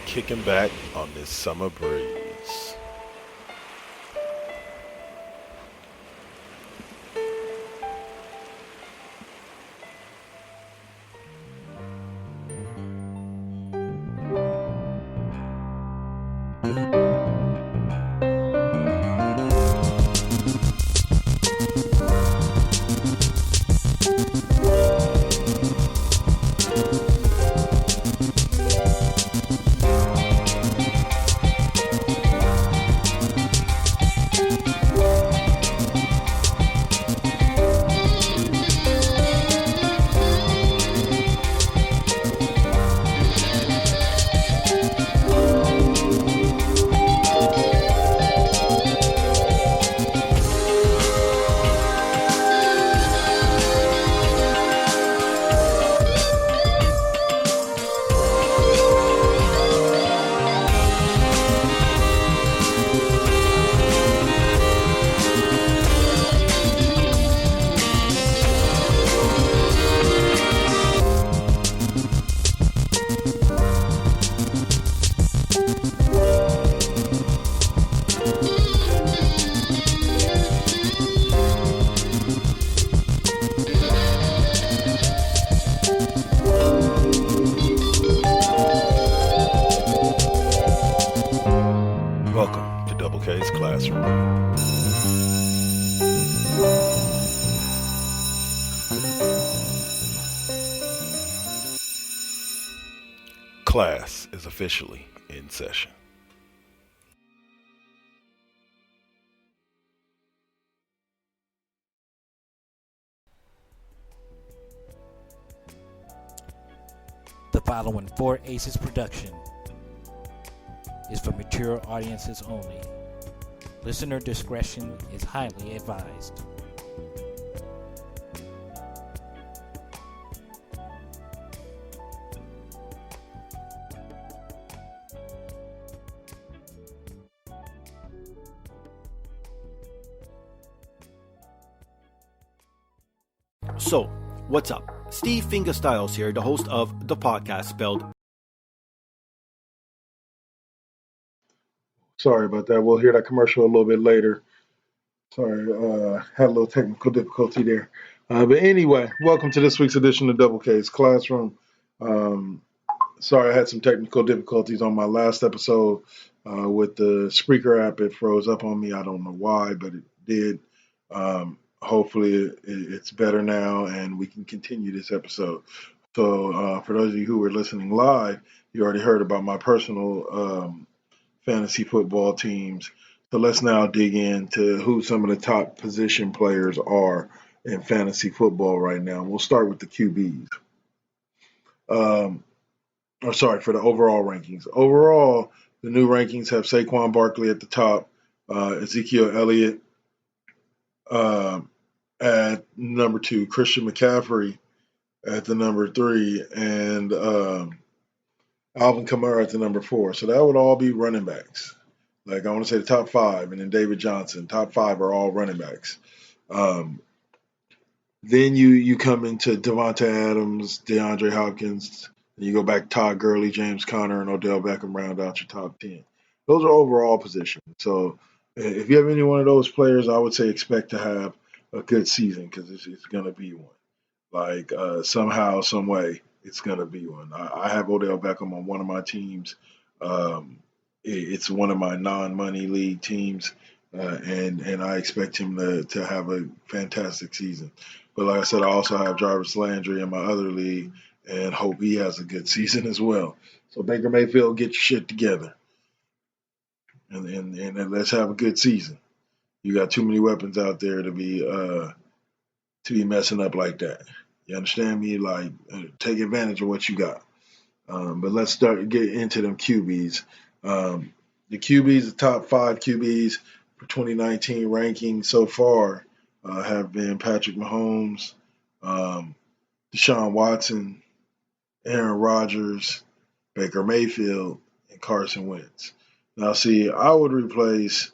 Kicking back on this summer breeze. Welcome to Double K's Classroom. Class is officially in session. The following Four Aces production is for mature audiences only. Listener discretion is highly advised. So, what's up? Steve Fingerstyles here, the host of the podcast spelled. Sorry about that. We'll hear that commercial a little bit later. Sorry, had a little technical difficulty there. But anyway, welcome to this week's edition of Double K's Classroom. Um, Sorry, I had some technical difficulties on my last episode with the Spreaker app. It froze up on me. I don't know why, but it did. Hopefully, it's better now, and we can continue this episode. So, for those of you who are listening live, you already heard about my personal fantasy football teams. So let's now dig into who some of the top position players are in fantasy football right now. We'll start with the QBs. For the overall rankings. Overall, the new rankings have Saquon Barkley at the top, Ezekiel Elliott at number 2, Christian McCaffrey at the number 3, and Alvin Kamara at the number 4. So that would all be running backs. Like I want to say the top 5, and then David Johnson. Top 5 are all running backs. Then you come into Devonta Adams, DeAndre Hopkins, and you go back Todd Gurley, James Conner, and Odell Beckham round out your top 10. Those are overall positions. So if you have any one of those players, I would say expect to have a good season because it's going to be one. Like somehow, some way, it's going to be one. I have Odell Beckham on one of my teams. It's one of my non-money league teams, and I expect him to have a fantastic season. But like I said, I also have Jarvis Landry in my other league and hope he has a good season as well. So Baker Mayfield, get your shit together, and let's have a good season. You got too many weapons out there to be messing up like that. You understand me? Like, take advantage of what you got. But let's get into them QBs. The QBs, the top 5 QBs for 2019 ranking so far have been Patrick Mahomes, Deshaun Watson, Aaron Rodgers, Baker Mayfield, and Carson Wentz. Now, see, I would replace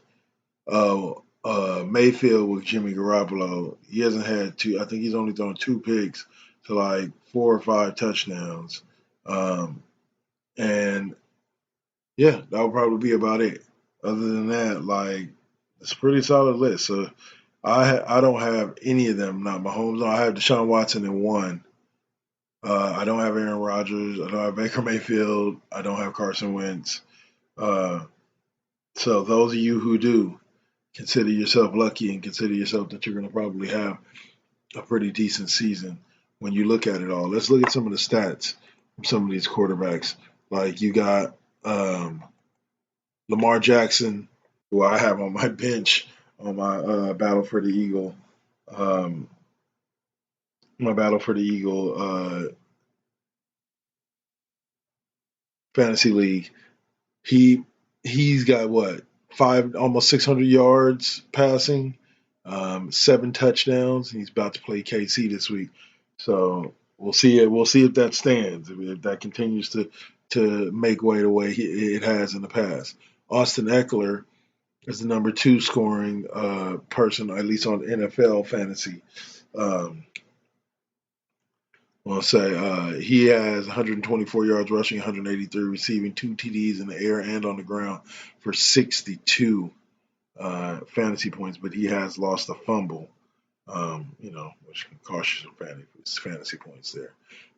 Mayfield with Jimmy Garoppolo, he hasn't had two. I think he's only thrown 2 picks to like 4 or 5 touchdowns. And yeah, that would probably be about it. Other than that, like it's a pretty solid list. So I don't have any of them. Not Mahomes. No, I have Deshaun Watson in 1. I don't have Aaron Rodgers. I don't have Baker Mayfield. I don't have Carson Wentz. So those of you who do, consider yourself lucky and consider yourself that you're going to probably have a pretty decent season when you look at it all. Let's look at some of the stats from some of these quarterbacks. Like you got Lamar Jackson, who I have on my bench on my Battle for the Eagle. My Battle for the Eagle fantasy league. He's got what, almost 600 yards passing, 7 touchdowns. He's about to play KC this week, so we'll see it. We'll see if that stands. If that continues to make way the way it has in the past. Austin Eckler is the number 2 scoring person, at least on NFL fantasy. I'll say he has 124 yards rushing, 183 receiving, 2 TDs in the air and on the ground for 62 fantasy points, but he has lost a fumble, which can cost you some fantasy points there.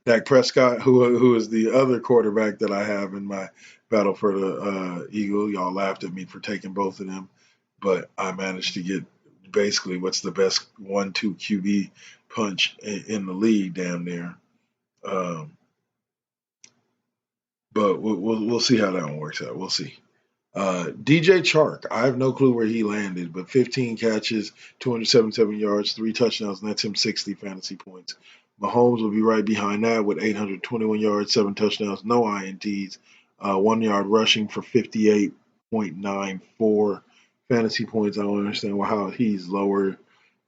Dak Prescott, who is the other quarterback that I have in my battle for the Eagle. Y'all laughed at me for taking both of them, but I managed to get basically what's the best 1-2 QB punch in the league, damn near. But we'll see how that one works out. We'll see. DJ Chark, I have no clue where he landed, but 15 catches, 277 yards, 3 touchdowns, and that's him 60 fantasy points. Mahomes will be right behind that with 821 yards, 7 touchdowns, no INTs, 1 yard rushing for 58.94 fantasy points. I don't understand how he's lower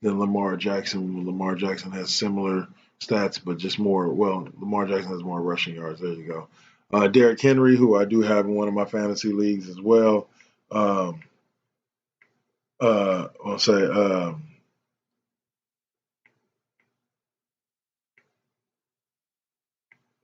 than Lamar Jackson. Lamar Jackson has similar stats, but just more. Well, Lamar Jackson has more rushing yards. There you go. Derrick Henry, who I do have in one of my fantasy leagues as well. I'll say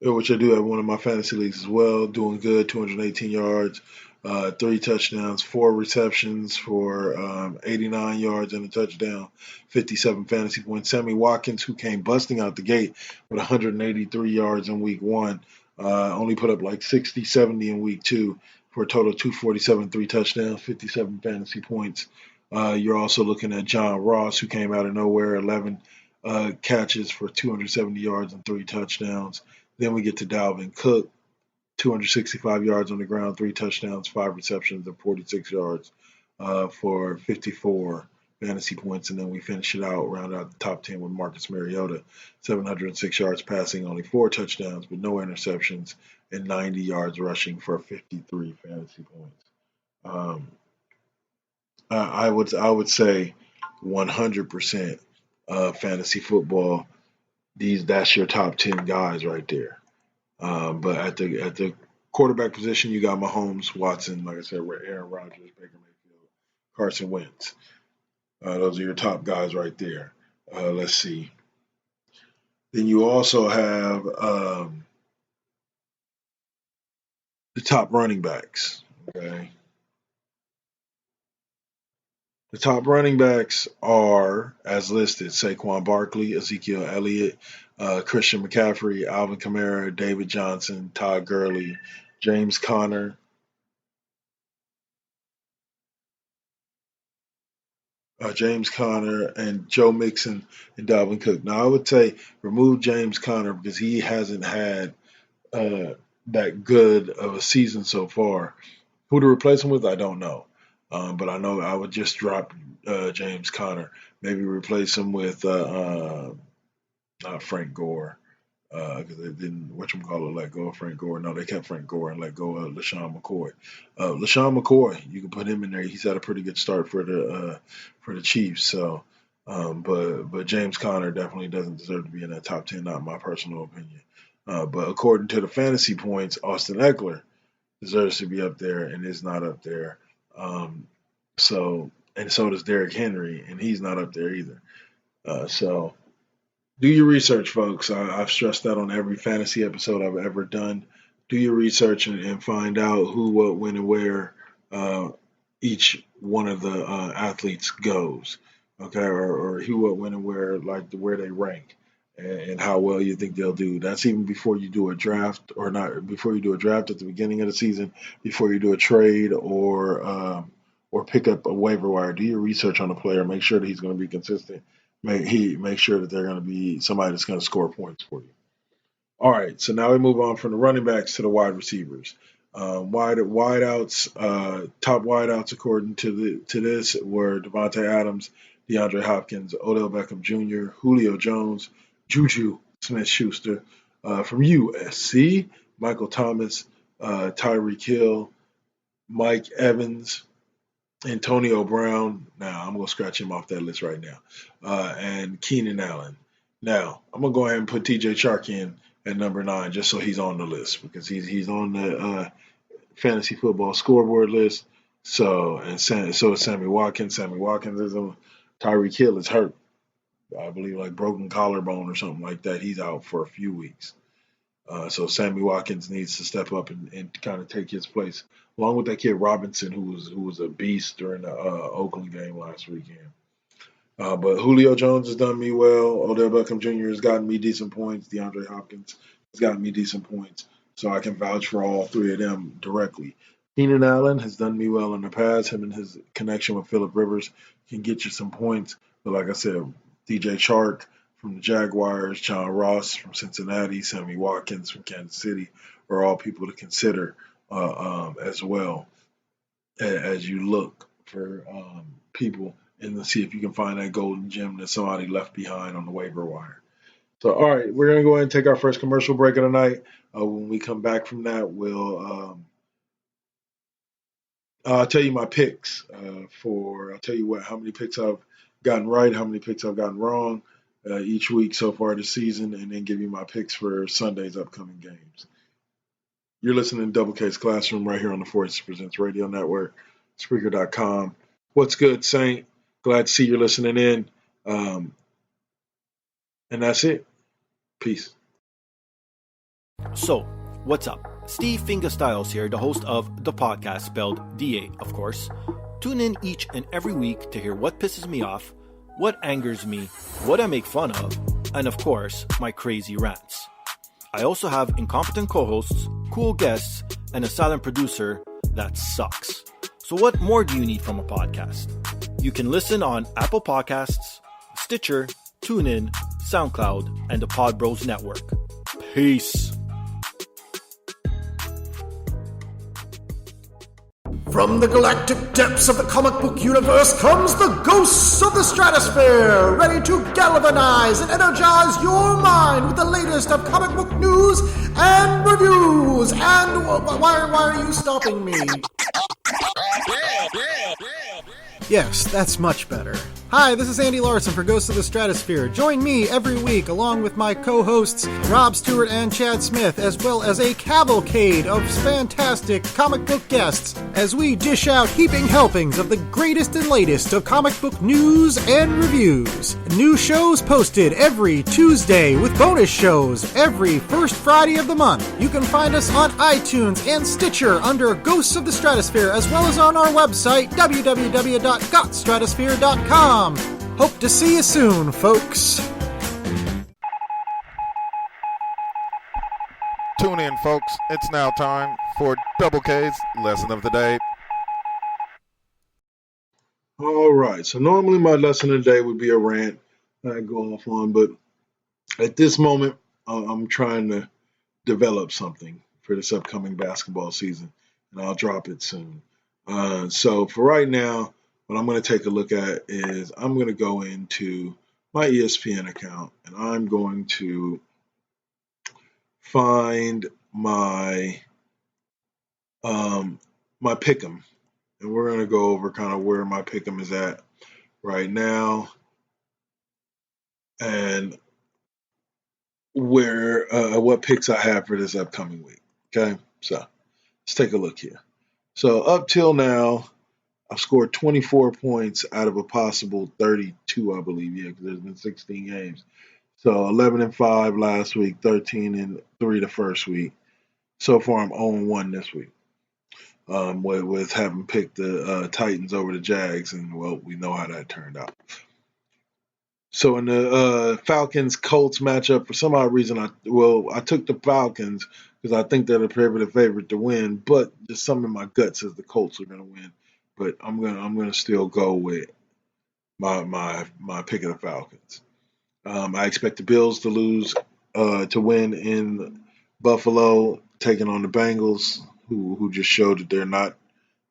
which I do have one of my fantasy leagues as well, doing good, 218 yards, 3 touchdowns, 4 receptions for 89 yards and a touchdown, 57 fantasy points. Sammy Watkins, who came busting out the gate with 183 yards in week 1, only put up like 60, 70 in week 2 for a total of 247, 3 touchdowns, 57 fantasy points. You're also looking at John Ross, who came out of nowhere, 11 catches for 270 yards and 3 touchdowns. Then we get to Dalvin Cook, 265 yards on the ground, 3 touchdowns, 5 receptions, and 46 yards for 54 fantasy points. And then we finish it out, round out the top 10 with Marcus Mariota, 706 yards passing, only 4 touchdowns, but no interceptions, and 90 yards rushing for 53 fantasy points. I would say 100% fantasy football. That's your top 10 guys right there. But at the quarterback position, you got Mahomes, Watson, like I said, Aaron Rodgers, Baker Mayfield, Carson Wentz. Those are your top guys right there. Let's see. Then you also have the top running backs. Okay. The top running backs are, as listed, Saquon Barkley, Ezekiel Elliott, Christian McCaffrey, Alvin Kamara, David Johnson, Todd Gurley, James Conner, and Joe Mixon and Dalvin Cook. Now, I would say remove James Conner because he hasn't had that good of a season so far. Who to replace him with, I don't know. But I know I would just drop James Conner. Maybe replace him with Frank Gore. Because they didn't, let go of Frank Gore. No, they kept Frank Gore and let go of LaShawn McCoy. LaShawn McCoy, you can put him in there. He's had a pretty good start for the Chiefs. So, but James Conner definitely doesn't deserve to be in that top 10, not my personal opinion. But according to the fantasy points, Austin Eckler deserves to be up there and is not up there. So and so does Derrick Henry, and he's not up there either. So do your research, folks. I've stressed that on every fantasy episode I've ever done. Do your research and find out who, what, when, and where each one of the athletes goes. Okay, or who, what, when, and where, like where they rank, and how well you think they'll do. That's even before you do a draft, or not before you do a draft at the beginning of the season, before you do a trade or pick up a waiver wire. Do your research on the player. Make sure that he's going to be consistent. Make sure that they're going to be somebody that's going to score points for you. All right, so now we move on from the running backs to the wide receivers. Wideouts, top wideouts according to this were Devontae Adams, DeAndre Hopkins, Odell Beckham Jr., Julio Jones, Juju Smith-Schuster from USC, Michael Thomas, Tyreek Hill, Mike Evans, Antonio Brown. Now, I'm going to scratch him off that list right now. And Keenan Allen. Now, I'm going to go ahead and put TJ Chark in at number 9 just so he's on the list, because he's on the fantasy football scoreboard list. So is Sammy Watkins. Sammy Watkins is on. Tyreek Hill is hurt. I believe like broken collarbone or something like that. He's out for a few weeks. So Sammy Watkins needs to step up and kind of take his place, along with that kid Robinson, who was a beast during the Oakland game last weekend. But Julio Jones has done me well. Odell Beckham Jr. has gotten me decent points. DeAndre Hopkins has gotten me decent points. So I can vouch for all three of them directly. Keenan Allen has done me well in the past. Him and his connection with Phillip Rivers can get you some points. But like I said, DJ Chark from the Jaguars, John Ross from Cincinnati, Sammy Watkins from Kansas City are all people to consider as well as you look for people and to see if you can find that golden gem that somebody left behind on the waiver wire. So, all right, we're going to go ahead and take our first commercial break of the night. When we come back from that, I'll tell you my picks I'll tell you how many picks I've gotten right, how many picks I've gotten wrong each week so far this season, and then give you my picks for Sunday's upcoming games. You're listening to Double K's Classroom right here on the Voice Presents Radio Network, Spreaker.com. What's good, Saint? Glad to see you're listening in. And that's it. Peace. So, what's up? Steve Fingerstyles here, the host of the podcast, spelled DA, of course. Tune in each and every week to hear what pisses me off, what angers me, what I make fun of, and of course, my crazy rants. I also have incompetent co-hosts, cool guests, and a silent producer that sucks. So what more do you need from a podcast? You can listen on Apple Podcasts, Stitcher, TuneIn, SoundCloud, and the Pod Bros Network. Peace. From the galactic depths of the comic book universe comes the Ghosts of the Stratosphere, ready to galvanize and energize your mind with the latest of comic book news and reviews. And why are you stopping me? Yes, that's much better. Hi, this is Andy Larson for Ghosts of the Stratosphere. Join me every week along with my co-hosts Rob Stewart and Chad Smith, as well as a cavalcade of fantastic comic book guests, as we dish out heaping helpings of the greatest and latest of comic book news and reviews. New shows posted every Tuesday with bonus shows every first Friday of the month. You can find us on iTunes and Stitcher under Ghosts of the Stratosphere, as well as on our website, www.gotstratosphere.com. Hope to see you soon, folks. Tune in, folks. It's now time for Double K's Lesson of the Day. All right. So normally my lesson of the day would be a rant that I go off on, but at this moment, I'm trying to develop something for this upcoming basketball season, and I'll drop it soon. So for right now, what I'm going to take a look at is I'm going to go into my ESPN account, and I'm going to find my my pick'em, and we're going to go over kind of where my pick'em is at right now, and where what picks I have for this upcoming week. Okay, so let's take a look here. So up till now, I've scored 24 points out of a possible 32, I believe. Yeah, because there's been 16 games. So 11-5 last week, 13-3 the first week. So far, I'm 0-1 this week. With having picked the Titans over the Jags, and well, we know how that turned out. So in the Falcons-Colts matchup, for some odd reason, I took the Falcons because I think they're the favorite to win, but just something in my gut says the Colts are going to win. But I'm gonna still go with my pick of the Falcons. I expect the Bills to lose to win in Buffalo, taking on the Bengals, who just showed that they're not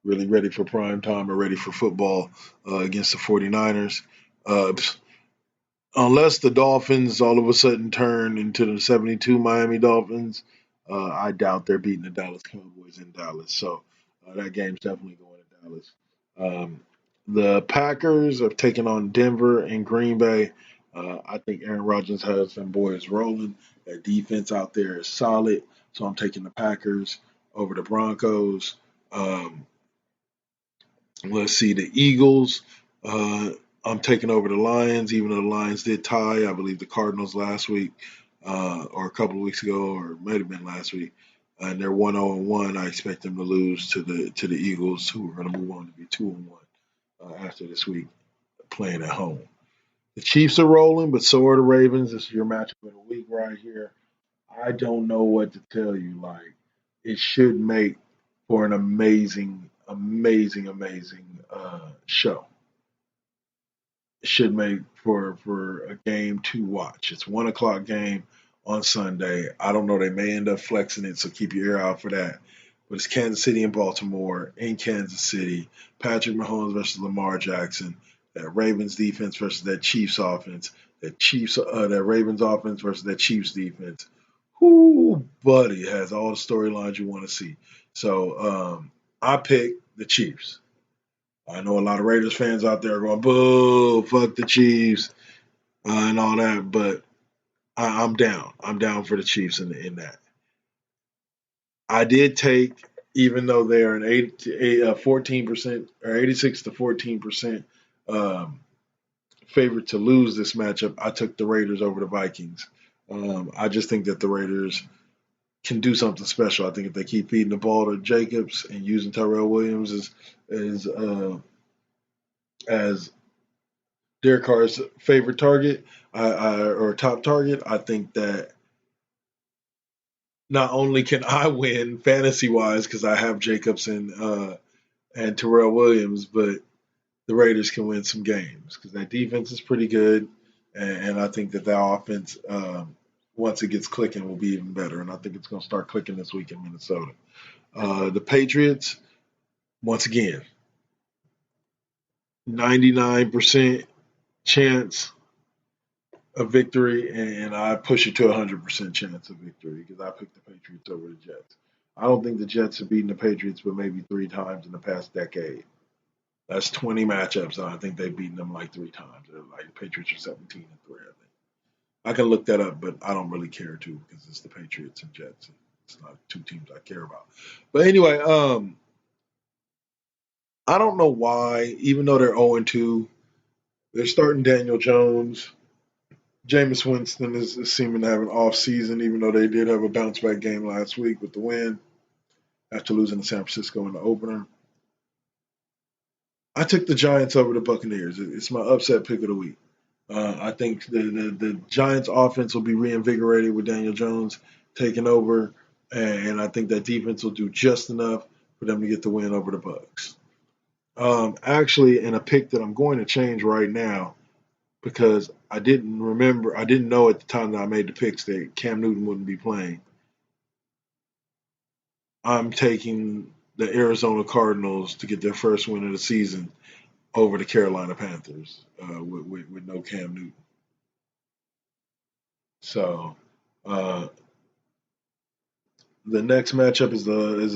really ready for prime time or ready for football against the 49ers. Unless the Dolphins all of a sudden turn into the 72 Miami Dolphins, I doubt they're beating the Dallas Cowboys in Dallas. So that game's definitely going to Dallas. The Packers have taken on Denver and Green Bay. I think Aaron Rodgers has some boys rolling. That defense out there is solid. So I'm taking the Packers over the Broncos. Let's see, the Eagles. I'm taking over the Lions, even though the Lions did tie, I believe, the Cardinals last week or a couple of weeks ago, or it might have been last week. And they're 1-0-1. I expect them to lose to the Eagles, who are going to move on to be 2-1 after this week, playing at home. The Chiefs are rolling, but so are the Ravens. This is your matchup of the week right here. I don't know what to tell you. Like, it should make for an amazing show. It should make for a game to watch. It's 1:00 game on Sunday. I don't know. They may end up flexing it, so keep your ear out for that. But it's Kansas City and Baltimore in Kansas City. Patrick Mahomes versus Lamar Jackson. That Ravens defense versus that Chiefs offense. That Ravens offense versus that Chiefs defense. Whoo, buddy, has all the storylines you want to see. So I pick the Chiefs. I know a lot of Raiders fans out there are going, boo, fuck the Chiefs, and all that, but I'm down. I'm down for the Chiefs in that. I did take, even though they are an 14% or 86 to 14% favorite to lose this matchup, I took the Raiders over the Vikings. I just think that the Raiders can do something special. I think if they keep feeding the ball to Jacobs and using Tyrell Williams as Derek Carr's favorite target or top target, I think that not only can I win fantasy-wise because I have Jacobs and Tyrell Williams, but the Raiders can win some games because that defense is pretty good, and I think that offense, once it gets clicking, will be even better, and I think it's going to start clicking this week in Minnesota. The Patriots, once again, 99% chance of victory, and I push it to 100% chance of victory because I picked the Patriots over the Jets. I don't think the Jets have beaten the Patriots but maybe 3 times in the past decade. That's 20 matchups, and I think they've beaten them like 3 times. Like the Patriots are 17-3, I think. I can look that up, but I don't really care to because it's the Patriots and Jets. It's not 2 teams I care about. But anyway, I don't know why, even though they're 0-2, they're starting Daniel Jones. Jameis Winston is seeming to have an off season, even though they did have a bounce back game last week with the win after losing to San Francisco in the opener. I took the Giants over the Buccaneers. It's my upset pick of the week. I think the Giants offense will be reinvigorated with Daniel Jones taking over, and I think that defense will do just enough for them to get the win over the Bucs. Actually, in a pick that I'm going to change right now, because I didn't know at the time that I made the picks that Cam Newton wouldn't be playing. I'm taking the Arizona Cardinals to get their first win of the season over the Carolina Panthers with no Cam Newton. So the next matchup is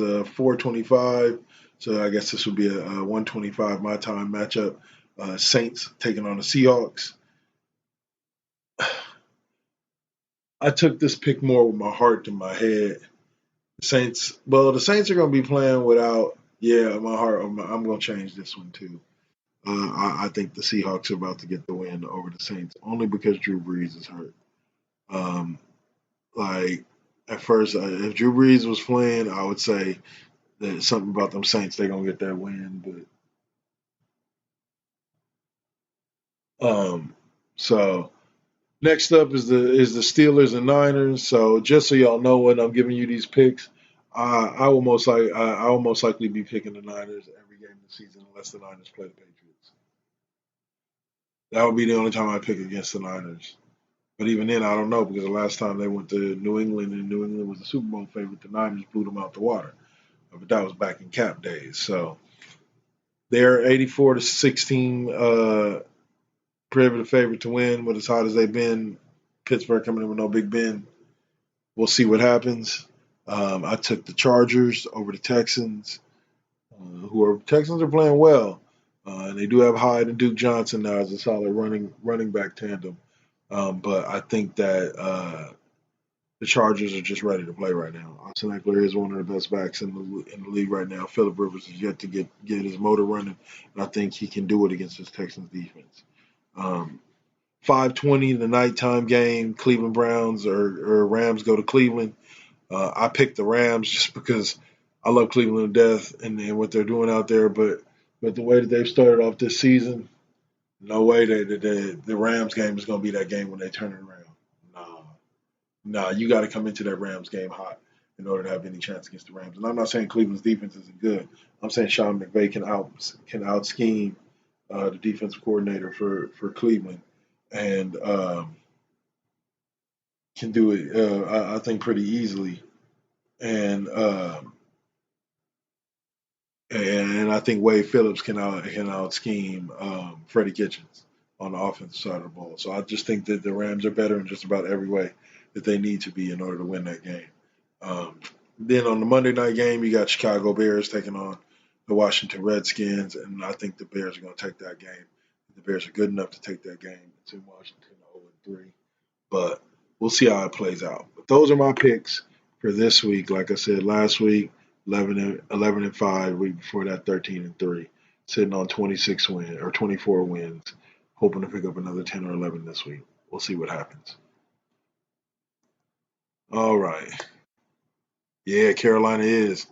a 425. So I guess this would be a 125 my time matchup. Saints taking on the Seahawks. I took this pick more with my heart than my head. The Saints are going to be playing without Yeah, my heart. I'm gonna change this one too. I think the Seahawks are about to get the win over the Saints only because Drew Brees is hurt. Um, like at first, if Drew Brees was playing, I would say that something about them Saints they're gonna get that win. But so next up is the Steelers and Niners. So just so y'all know, when I'm giving you these picks, I will most likely be picking the Niners every game of the season unless the Niners play the Patriots. That would be the only time I pick against the Niners. But even then, I don't know because the last time they went to New England and New England was the Super Bowl favorite, the Niners blew them out the water. But that was back in Cap days. So they're 84-16 prohibitive favorite to win with as hot as they've been. Pittsburgh coming in with no Big Ben. We'll see what happens. I took the Chargers over the Texans, Texans are playing well. And they do have Hyde and Duke Johnson now as a solid running back tandem. But I think that the Chargers are just ready to play right now. Austin Eckler is one of the best backs in the league right now. Phillip Rivers is yet to get his motor running, and I think he can do it against this Texans defense. 5:20, the nighttime game. Cleveland Browns or Rams go to Cleveland. I picked the Rams just because I love Cleveland to death and what they're doing out there. But the way that they've started off this season, no way that the Rams game is going to be that game when they turn it around. No, you got to come into that Rams game hot in order to have any chance against the Rams. And I'm not saying Cleveland's defense isn't good. I'm saying Sean McVay can out scheme the defensive coordinator for Cleveland and can do it. I think pretty easily. And I think Wade Phillips can out scheme Freddie Kitchens on the offensive side of the ball. So I just think that the Rams are better in just about every way that they need to be in order to win that game. Then on the Monday night game, you got Chicago Bears taking on the Washington Redskins, and I think the Bears are going to take that game. The Bears are good enough to take that game. It's in Washington 0-3, but we'll see how it plays out. But those are my picks for this week. Like I said, last week 11-5, week before that 13-3, sitting on 26 wins or 24 wins, hoping to pick up another 10 or 11 this week. We'll see what happens. All right. Yeah, Carolina is.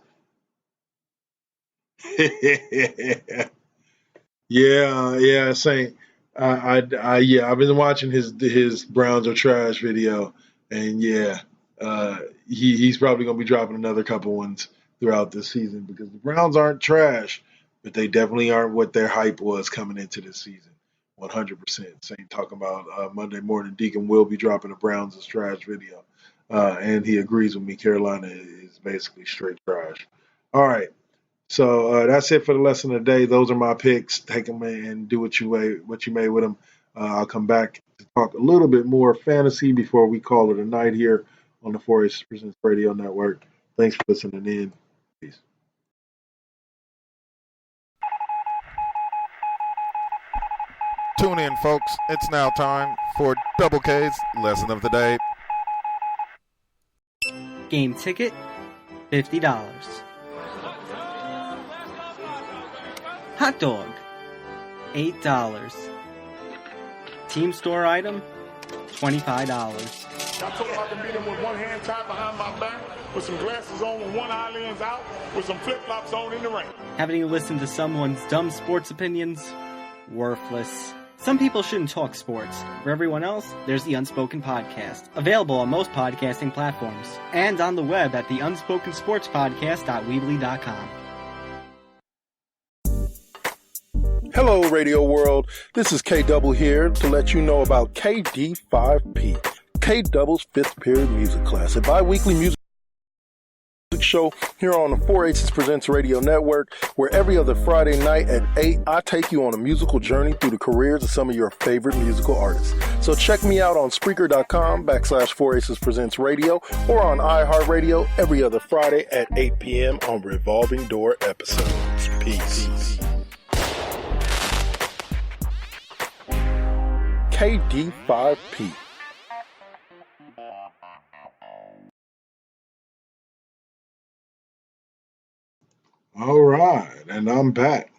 yeah, Saint. I've been watching his Browns are trash video, and he's probably gonna be dropping another couple ones throughout this season because the Browns aren't trash, but they definitely aren't what their hype was coming into this season. 100%. Saint talking about Monday morning. Deacon will be dropping a Browns is trash video. And he agrees with me. Carolina is basically straight trash. All right. So that's it for the lesson of the day. Those are my picks. Take them and do what you may with them. I'll come back to talk a little bit more fantasy before we call it a night here on the 4Aces Presents Radio Network. Thanks for listening in. Peace. Tune in, folks. It's now time for Double K's Lesson of the Day. Game ticket, $50. Hot dog, $8. Team store item, $25. I told him I can beat him with one hand tied behind my back, with some glasses on, with one eye lens out, with some flip-flops on in the rain. Having to listen to someone's dumb sports opinions? Worthless. Some people shouldn't talk sports. For everyone else, there's the Unspoken Podcast, available on most podcasting platforms, and on the web at theunspokensportspodcast.weebly.com. Hello, Radio World. This is K-Double here to let you know about KD5P, K-Double's fifth period music class, a bi-weekly music show here on the 4Aces Presents Radio Network, where every other Friday night at 8, I take you on a musical journey through the careers of some of your favorite musical artists. So check me out on Spreaker.com/4Aces Presents Radio or on iHeartRadio every other Friday at 8 p.m. on Revolving Door episodes. Peace. KD5P. All right. and I'm back.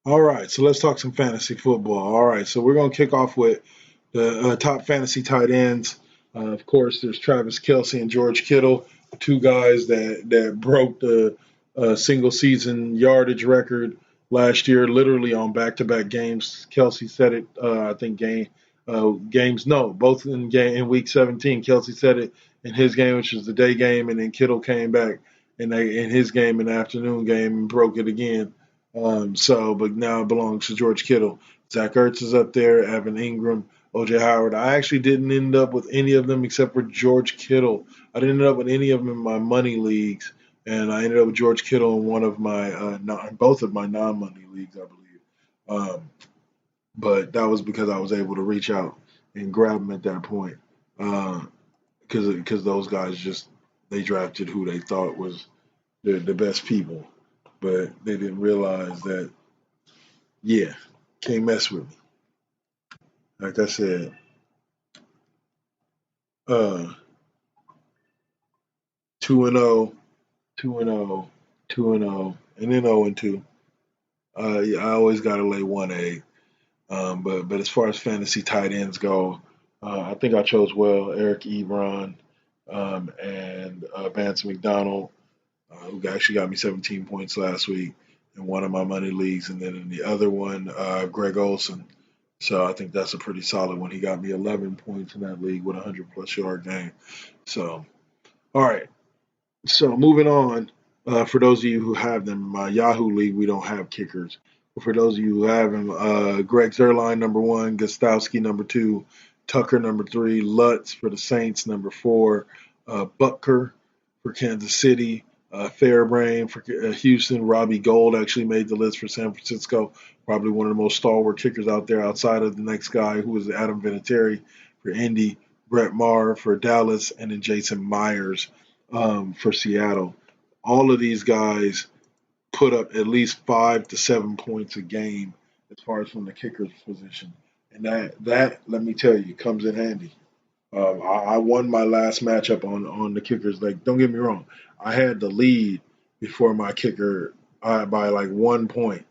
All right, so let's talk some fantasy football. All right, so we're going to kick off with the top fantasy tight ends. Of course, there's Travis Kelce and George Kittle, two guys that broke the single season yardage record last year, literally on back-to-back games. Kelce set it, I think both in week 17. Kelce set it in his game, which was the day game, and then Kittle came back in his game, in the afternoon game, and broke it again. But now it belongs to George Kittle. Zach Ertz is up there, Evan Ingram, O.J. Howard. I actually didn't end up with any of them except for George Kittle. I didn't end up with any of them in my money leagues, and I ended up with George Kittle in one of my both of my non-money leagues, I believe. But that was because I was able to reach out and grab them at that point, because those guys they drafted who they thought was the best people. But they didn't realize that, can't mess with me. Like I said, 2-0, 2-0, 2-0, and then 0-2. I always got to lay 1A. But as far as fantasy tight ends go, I think I chose well Eric Ebron and Vance McDonald, who actually got me 17 points last week in one of my money leagues, and then in the other one, Greg Olsen. So I think that's a pretty solid one. He got me 11 points in that league with a 100-plus yard game. So, all right. So moving on, for those of you who have them, in my Yahoo league, we don't have kickers. But for those of you who have them, Greg Zuerlein, number 1, Gostowski, number 2, Tucker, number 3, Lutz for the Saints, number 4, Butker for Kansas City, Fairbrain for Houston. Robbie Gould actually made the list for San Francisco. Probably one of the most stalwart kickers out there outside of the next guy, who was Adam Vinatieri for Indy, Brett Maher for Dallas, and then Jason Myers for Seattle. All of these guys put up at least 5 to 7 points a game as far as from the kicker's position. And that let me tell you, comes in handy. I won my last matchup on the kickers. Like, don't get me wrong, I had the lead before my kicker by like 1 point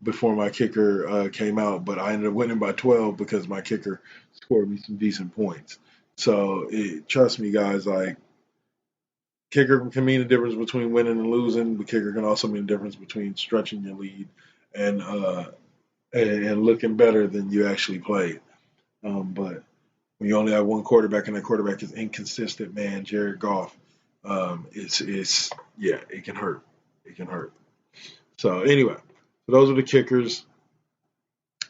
before my kicker came out, but I ended up winning by 12 because my kicker scored me some decent points. So trust me, guys, like, kicker can mean a difference between winning and losing. The kicker can also mean a difference between stretching your lead and looking better than you actually played. But when you only have one quarterback and that quarterback is inconsistent, man, Jared Goff, it can hurt. It can hurt. So anyway, those are the kickers.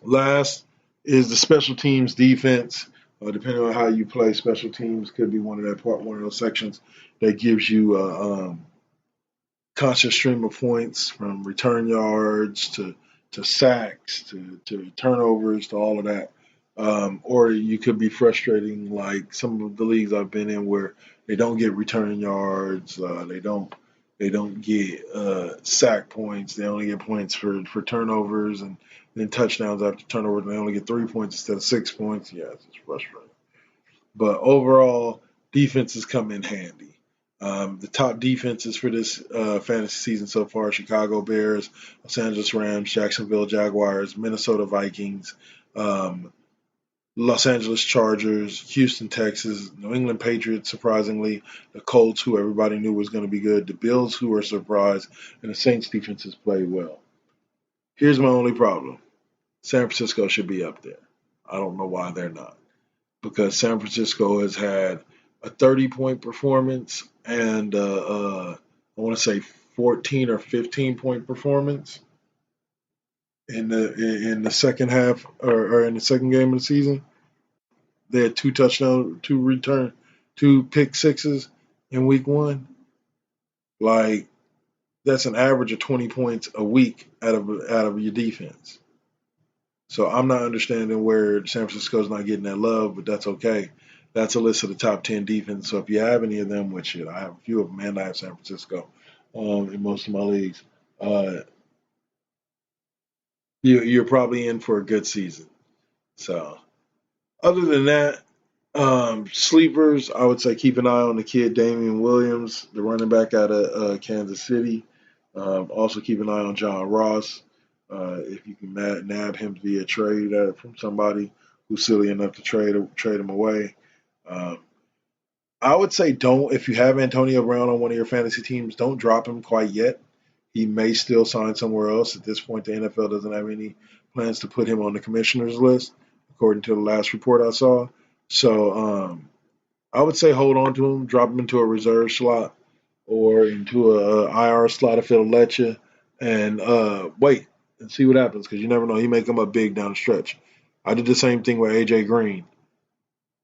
Last is the special teams defense. Depending on how you play, special teams could be one of those sections that gives you a constant stream of points, from return yards to sacks to turnovers to all of that. Or you could be frustrating, like some of the leagues I've been in, where they don't get return yards, they don't get sack points, they only get points for turnovers, and then touchdowns after turnovers, and they only get 3 points instead of 6 points. Yeah, it's frustrating. But overall, defenses come in handy. The top defenses for this fantasy season so far: Chicago Bears, Los Angeles Rams, Jacksonville Jaguars, Minnesota Vikings, Los Angeles Chargers, Houston Texans, New England Patriots, surprisingly, the Colts, who everybody knew was going to be good, the Bills, who were surprised, and the Saints defenses played well. Here's my only problem. San Francisco should be up there. I don't know why they're not. Because San Francisco has had a 30-point performance and I want to say 14 or 15-point performance in the second half or in the second game of the season. They had 2 touchdowns, 2 pick sixes in week 1. Like, that's an average of 20 points a week out of your defense. So I'm not understanding where San Francisco's not getting that love, but that's okay. That's a list of the top 10 defense. So if you have any of them, which I have a few of them, and I have San Francisco in most of my leagues, you're probably in for a good season. So other than that, sleepers, I would say keep an eye on the kid Damian Williams, the running back out of Kansas City. Also, keep an eye on John Ross. If you can nab him via trade from somebody who's silly enough to trade him away. I would say don't, if you have Antonio Brown on one of your fantasy teams, don't drop him quite yet. He may still sign somewhere else. At this point, the NFL doesn't have any plans to put him on the commissioner's list, according to the last report I saw. So I would say hold on to him, drop him into a reserve slot or into a IR slot if it'll let you, and wait and see what happens, because you never know. He may come up big down the stretch. I did the same thing with A.J. Green.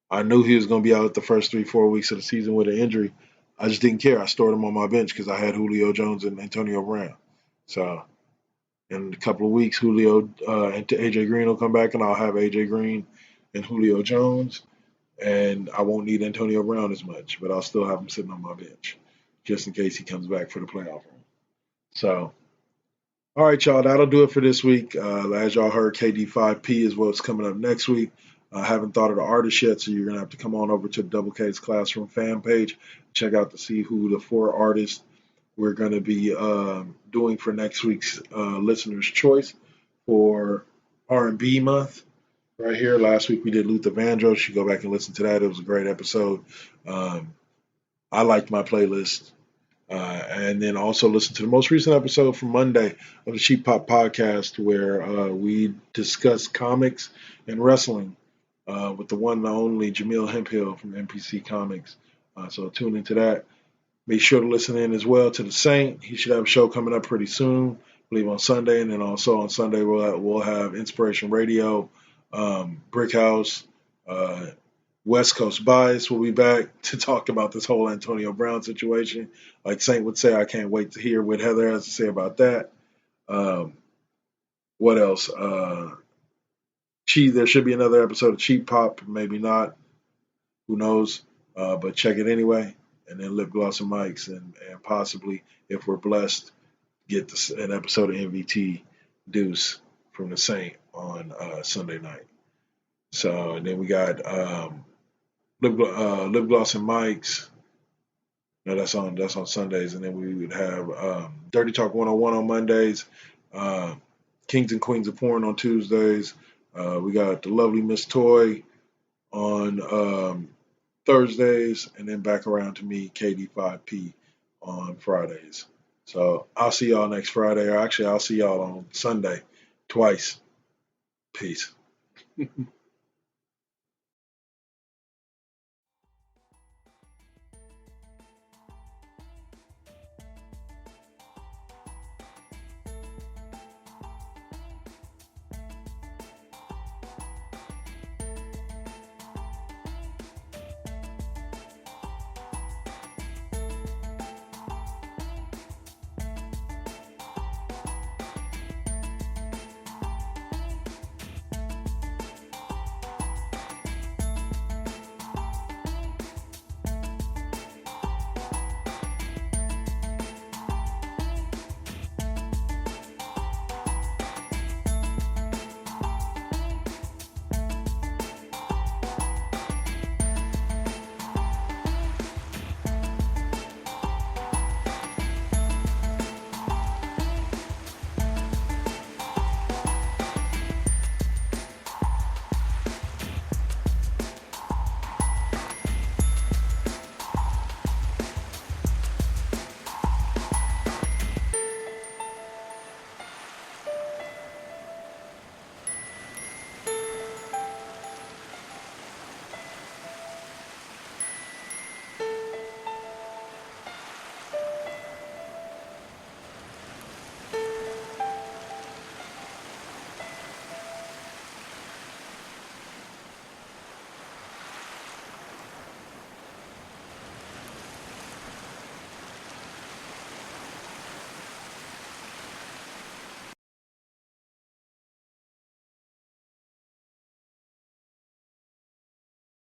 I knew he was going to be out the first 3-4 weeks of the season with an injury. I just didn't care. I stored him on my bench because I had Julio Jones and Antonio Brown. So in a couple of weeks, Julio and A.J. Green will come back, and I'll have A.J. Green and Julio Jones, and I won't need Antonio Brown as much, but I'll still have him sitting on my bench just in case he comes back for the playoff run. So, all right, y'all, that'll do it for this week. As y'all heard, KD5P is what's coming up next week. I haven't thought of the artist yet, so you're going to have to come on over to the Double K's Classroom fan page, check out to see who the 4 artists we're going to be doing for next week's Listener's Choice for R&B month. Right here, last week we did Luther Vandross. You go back and listen to that. It was a great episode. I liked my playlist. And then also listen to the most recent episode from Monday of the Cheap Pop Podcast, where we discuss comics and wrestling with the one and only Jamil Hemphill from NPC Comics. So tune into that. Make sure to listen in as well to The Saint. He should have a show coming up pretty soon, I believe on Sunday. And then also on Sunday we'll have Inspiration Radio, Brick House, West Coast Bias will be back to talk about this whole Antonio Brown situation. Like Saint would say, I can't wait to hear what Heather has to say about that. What else? There should be another episode of Cheap Pop, maybe not. Who knows? But check it anyway. And then Lip Gloss and Mics, and possibly, if we're blessed, get an episode of MVT Deuce from the Saint on Sunday night. So, and then we got Lip Gloss and Mics. No, that's on Sundays. And then we would have Dirty Talk 101 on Mondays, Kings and Queens of Porn on Tuesdays. We got the lovely Miss Toy on Thursdays, and then back around to me, KD5P, on Fridays. So I'll see y'all next Friday, or actually I'll see y'all on Sunday twice. Peace.